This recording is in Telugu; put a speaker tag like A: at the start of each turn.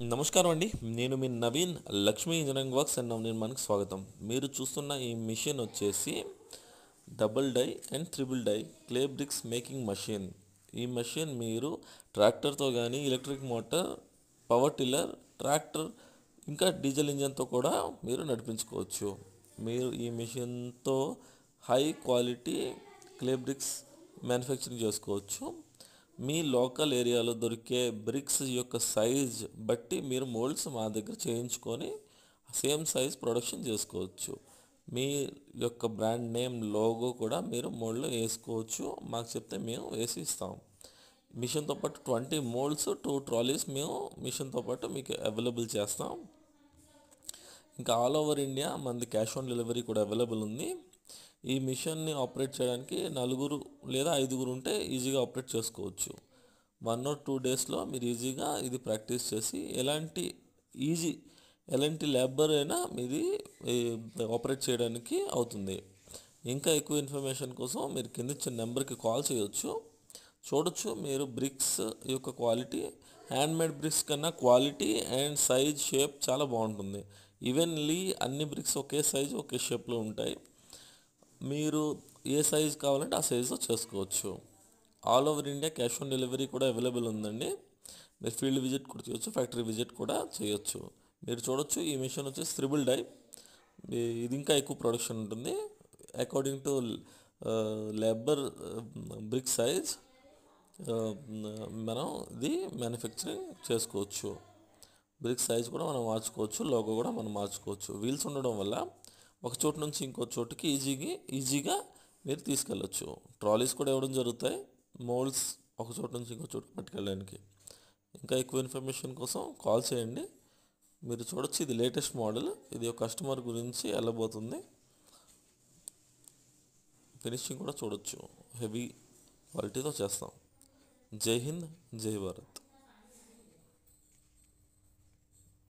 A: నమస్కారం అండి. నేను మీ Naveen Lakshmi engineering works and నవనిర్మాణానికి స్వాగతం. మీరు చూస్తున్న ఈ మిషన్ వచ్చేసి double die and triple die clay bricks making machine. ఈ మషిన్ మీరు ట్రాక్టర్తో కానీ electric motor, power tiller, tractor ఇంకా డీజిల్ ఇంజన్తో కూడా మీరు నడిపించుకోవచ్చు. మీరు ఈ మిషన్తో high quality clay bricks manufacturing చేసుకోవచ్చు. మీ లోకల్ ఏరియాలో దొరికే బ్రిక్స్ యొక్క సైజ్ బట్టి మీరు మోల్డ్స్ మా దగ్గర చేయించుకొని సేమ్ సైజ్ ప్రొడక్షన్ చేసుకోవచ్చు. మీ యొక్క బ్రాండ్ నేమ్ లోగో కూడా మీరు మోల్డ్లో వేసుకోవచ్చు. మాకు చెప్తే మేము వేసి ఇస్తాం. మిషన్తో పాటు 20 మోల్డ్స్ 2 ట్రాలీస్ మేము మిషన్తో పాటు మీకు అవైలబుల్ చేస్తాం. ఇంకా ఆల్ ఓవర్ ఇండియా మనది క్యాష్ ఆన్ డెలివరీ కూడా అవైలబుల్ ఉంది. ఈ మిషన్ని ఆపరేట్ చేయడానికి 4 లేదా 5 ఉంటే ఈజీగా ఆపరేట్ చేసుకోవచ్చు. 1 or 2 డేస్లో మీరు ఈజీగా ఇది ప్రాక్టీస్ చేసి ఎలాంటి లేబర్ అయినా మీది ఆపరేట్ చేయడానికి అవుతుంది. ఇంకా ఎక్కువ ఇన్ఫర్మేషన్ కోసం మీరు కింద ఇచ్చిన నెంబర్కి కాల్ చేయొచ్చు. చూడొచ్చు మీరు బ్రిక్స్ యొక్క క్వాలిటీ హ్యాండ్మేడ్ బ్రిక్స్ కన్నా క్వాలిటీ అండ్ సైజ్ షేప్ చాలా బాగుంటుంది. ఈవెన్లీ అన్ని బ్రిక్స్ ఒకే సైజు ఒకే షేప్లో ఉంటాయి. మీరు ఏ సైజ్ కావాలంటే ఆ సైజులో చేసుకోవచ్చు. All over India cash on delivery కూడా అవైలబుల్ ఉందండి. మీరు ఫీల్డ్ విజిట్ కూడా చేయొచ్చు, ఫ్యాక్టరీ విజిట్ కూడా చేయొచ్చు. మీరు చూడొచ్చు ఈ మిషన్ వచ్చేసి త్రిబుల్ డై. ఇది ఇంకా ఎక్కువ ప్రొడక్షన్ ఉంటుంది. According to labour brick size మనం ఇది మ్యానుఫ్యాక్చరింగ్ చేసుకోవచ్చు. బ్రిక్ సైజ్ కూడా మనం మార్చుకోవచ్చు, లోగో కూడా మనం మార్చుకోవచ్చు. వీల్స్ ఉండడం వల్ల ఒక చోటు నుంచి ఇంకో చోటుకి ఈజీగా మీరు తీసుకెళ్ళచ్చు. ట్రాలీస్ కూడా ఇవ్వడం జరుగుతాయి, మోల్డ్స్ ఒక చోటు నుంచి ఇంకో చోటుకి పట్టుకెళ్ళడానికి. ఇంకా ఎక్కువ ఇన్ఫర్మేషన్ కోసం కాల్ చేయండి. మీరు చూడొచ్చు ఇది లేటెస్ట్ మోడల్. ఇది ఒక కస్టమర్ గురించి వెళ్ళబోతుంది. ఫినిషింగ్ కూడా చూడొచ్చు, హెవీ క్వాలిటీతో చేస్తాం. జై హింద్, జై భారత్.